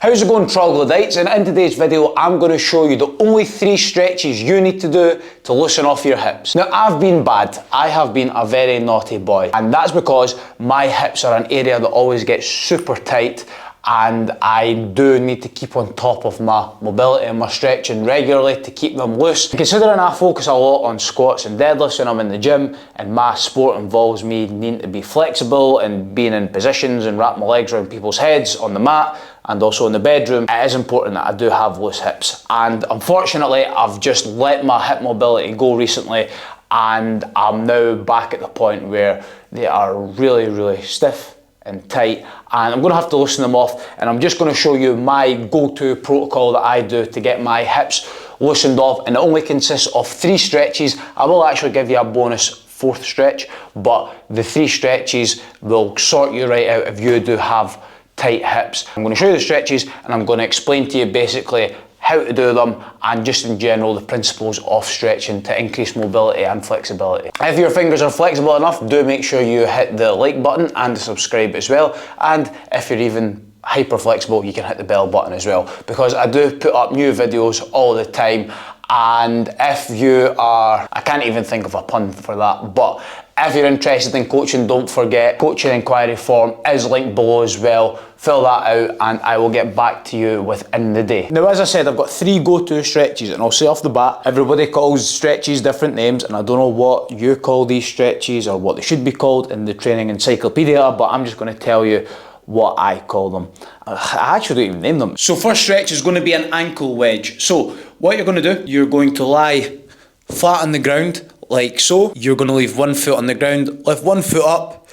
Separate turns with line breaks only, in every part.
How's it going, troglodytes? And in today's video, I'm going to show you the only 3 stretches you need to do to loosen off your hips. Now, I've been bad. I have been a very naughty boy. And that's because my hips are an area that always gets super tight, and I do need to keep on top of my mobility and my stretching regularly to keep them loose. Considering I focus a lot on squats and deadlifts when I'm in the gym, and my sport involves me needing to be flexible and being in positions and wrap my legs around people's heads on the mat and also in the bedroom, it is important that I do have loose hips. And unfortunately, I've just let my hip mobility go recently, and I'm now back at the point where they are really, really stiff and tight, and I'm going to have to loosen them off. And I'm just going to show you my go-to protocol that I do to get my hips loosened off, and it only consists of 3 stretches. I will actually give you a bonus 4th stretch, but the 3 stretches will sort you right out if you do have tight hips. I'm going to show you the stretches, and I'm going to explain to you basically how to do them, and just in general the principles of stretching to increase mobility and flexibility. If your fingers are flexible enough, do make sure you hit the like button and the subscribe as well. And if you're even hyper flexible, you can hit the bell button as well, because I do put up new videos all the time. And if you are, I can't even think of a pun for that, but if you're interested in coaching, don't forget, coaching inquiry form is linked below as well. Fill that out and I will get back to you within the day. Now, as I said, I've got 3 go-to stretches, and I'll say off the bat, everybody calls stretches different names, and I don't know what you call these stretches or what they should be called in the training encyclopedia, but I'm just going to tell you what I call them. I actually don't even name them. So first stretch is going to be an ankle wedge. So what you're going to do, you're going to lie flat on the ground like so. You're going to leave one foot on the ground, lift one foot up,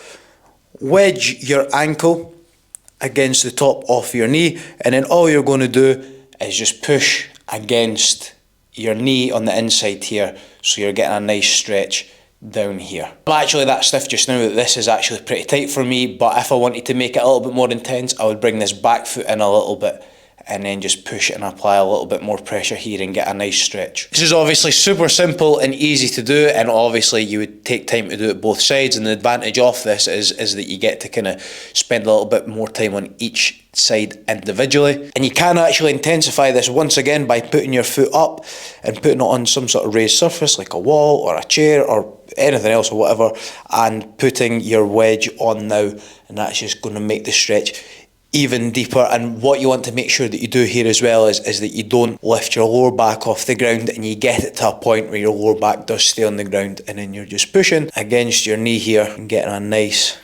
wedge your ankle against the top of your knee, and then all you're going to do is just push against your knee on the inside here, so you're getting a nice stretch down here. I'm actually that stiff just now that this is actually pretty tight for me, but if I wanted to make it a little bit more intense, I would bring this back foot in a little bit and then just push it and apply a little bit more pressure here and get a nice stretch. This is obviously super simple and easy to do, and obviously you would take time to do it both sides, and the advantage of this is that you get to kind of spend a little bit more time on each side individually. And you can actually intensify this once again by putting your foot up and putting it on some sort of raised surface like a wall or a chair or anything else or whatever, and putting your wedge on now, and that's just going to make the stretch even deeper. And what you want to make sure that you do here as well is that you don't lift your lower back off the ground, and you get it to a point where your lower back does stay on the ground, and then you're just pushing against your knee here and getting a nice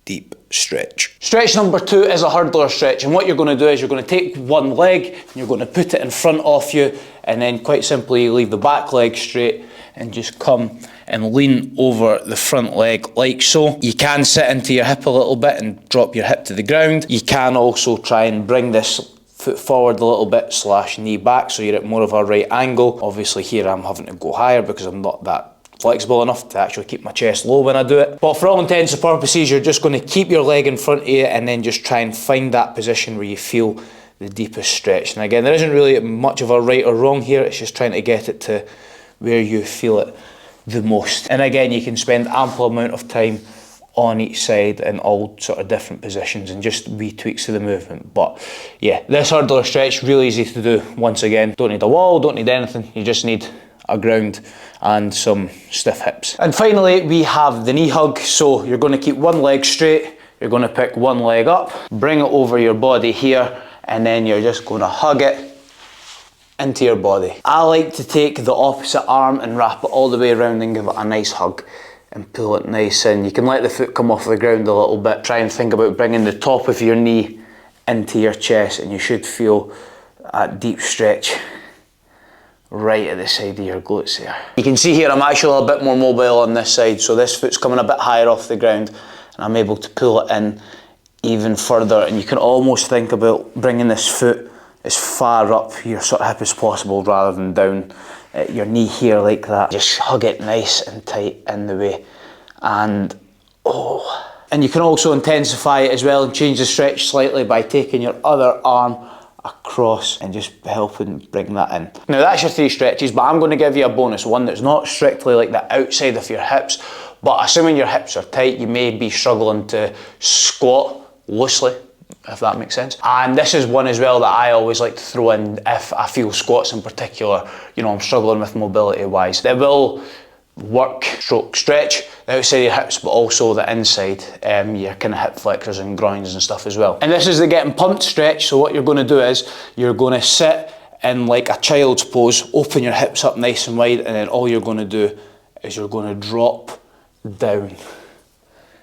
deep stretch. Stretch number 2 is a hurdler stretch, and what you're going to do is you're going to take one leg and you're going to put it in front of you, and then quite simply leave the back leg straight and just come and lean over the front leg like so. You can sit into your hip a little bit and drop your hip to the ground. You can also try and bring this foot forward a little bit / knee back, so you're at more of a right angle. Obviously here I'm having to go higher because I'm not that flexible enough to actually keep my chest low when I do it. But for all intents and purposes, you're just going to keep your leg in front of you and then just try and find that position where you feel the deepest stretch. And again, there isn't really much of a right or wrong here, it's just trying to get it to where you feel it the most. And again, you can spend ample amount of time on each side in all sort of different positions and just wee tweaks to the movement. But yeah, this hurdler stretch, really easy to do. Once again, don't need a wall, don't need anything, you just need a ground and some stiff hips. And finally, we have the knee hug. So you're going to keep one leg straight, you're going to pick one leg up, bring it over your body here, and then you're just going to hug it into your body. I like to take the opposite arm and wrap it all the way around and give it a nice hug and pull it nice in. You can let the foot come off the ground a little bit. Try and think about bringing the top of your knee into your chest, and you should feel a deep stretch right at the side of your glutes there. You can see here I'm actually a bit more mobile on this side, so this foot's coming a bit higher off the ground and I'm able to pull it in even further, and you can almost think about bringing this foot as far up your sort of hip as possible rather than down at your knee here like that. Just hug it nice and tight in the way, and and you can also intensify it as well and change the stretch slightly by taking your other arm across and just helping bring that in. Now that's your 3 stretches, but I'm going to give you a bonus one that's not strictly like the outside of your hips, but assuming your hips are tight, you may be struggling to squat loosely if that makes sense. And this is one as well that I always like to throw in if I feel squats in particular, you know, I'm struggling with mobility wise. They will work, stroke, stretch the outside of your hips, but also the inside, your kind of hip flexors and groins and stuff as well. And this is the getting pumped stretch. So what you're going to do is you're going to sit in like a child's pose, open your hips up nice and wide, and then all you're going to do is you're going to drop down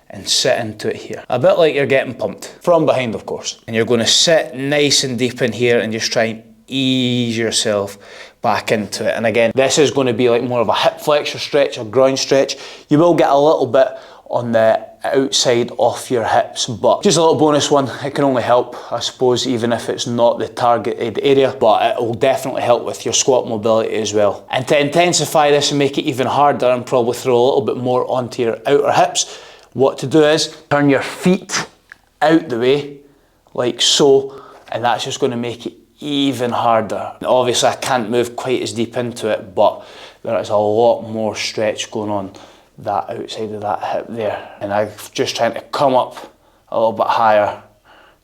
and sit into it here. A bit like you're getting pumped. From behind, of course. And you're going to sit nice and deep in here and just try and ease yourself back into it. And again, this is going to be like more of a hip flexor stretch, a groin stretch. You will get a little bit on the outside of your hips, but just a little bonus one. It can only help, I suppose, even if it's not the targeted area, but it will definitely help with your squat mobility as well. And to intensify this and make it even harder and probably throw a little bit more onto your outer hips, what to do is turn your feet out the way, like so, and that's just going to make it even harder. Obviously I can't move quite as deep into it, but there is a lot more stretch going on that outside of that hip there. And I'm just trying to come up a little bit higher,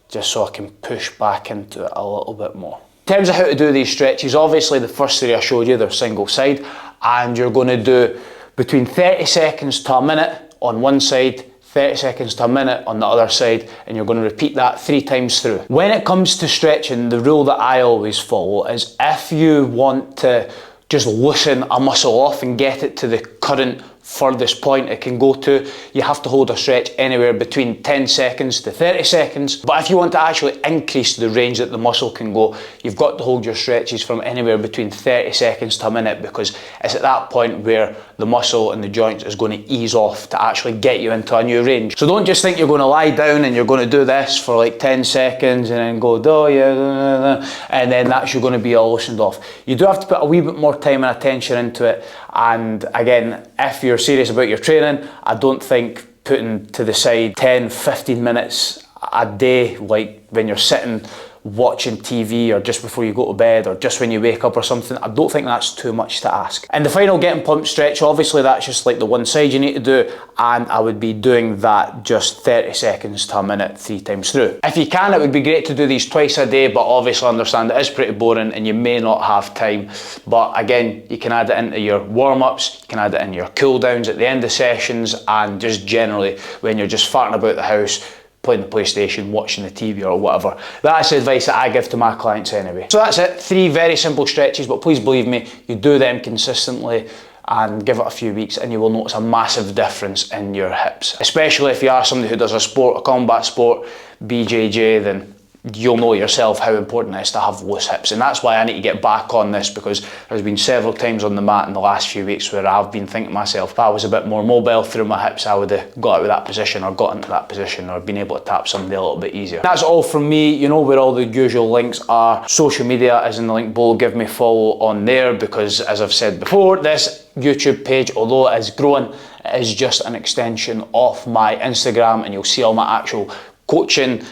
just so I can push back into it a little bit more. In terms of how to do these stretches, obviously the first three I showed you, they're single side, and you're going to do between 30 seconds to a minute on one side, 30 seconds to a minute on the other side, and you're going to repeat that 3 times through. When it comes to stretching, the rule that I always follow is if you want to just loosen a muscle off and get it to the current furthest point it can go to, you have to hold a stretch anywhere between 10 seconds to 30 seconds. But if you want to actually increase the range that the muscle can go, you've got to hold your stretches from anywhere between 30 seconds to a minute, because it's at that point where the muscle and the joints is going to ease off to actually get you into a new range. So don't just think you're going to lie down and you're going to do this for like 10 seconds and then go, oh yeah, and then that's you're going to be all loosened off. You do have to put a wee bit more time and attention into it. And again, if you're serious about your training, I don't think putting to the side 10, 15 minutes a day, like when you're sitting watching TV or just before you go to bed or just when you wake up or something, I don't think that's too much to ask. And the final getting pumped stretch, obviously that's just like the one side you need to do, and I would be doing that just 30 seconds to a minute 3 times through. If you can, it would be great to do these twice a day, but obviously understand it is pretty boring and you may not have time. But again, you can add it into your warm-ups, you can add it in your cool downs at the end of sessions, and just generally when you're just farting about the house, playing the PlayStation, watching the TV or whatever. That's the advice that I give to my clients anyway. So that's it, 3 very simple stretches, but please believe me, you do them consistently and give it a few weeks and you will notice a massive difference in your hips. Especially if you are somebody who does a sport, a combat sport, BJJ, then you'll know yourself how important it is to have loose hips. And that's why I need to get back on this, because there's been several times on the mat in the last few weeks where I've been thinking to myself, if I was a bit more mobile through my hips, I would have got out of that position or got into that position or been able to tap somebody a little bit easier. That's all from me. You know where all the usual links are. Social media is in the link below. Give me a follow on there, because as I've said before, this YouTube page, although it is growing, it is just an extension of my Instagram, and you'll see all my actual coaching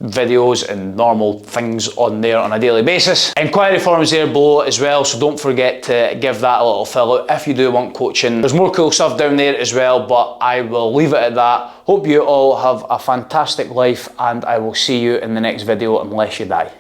videos and normal things on there on a daily basis. Inquiry forms there below as well, so don't forget to give that a little fill out if you do want coaching. There's more cool stuff down there as well, but I will leave it at that. Hope you all have a fantastic life, and I will see you in the next video unless you die.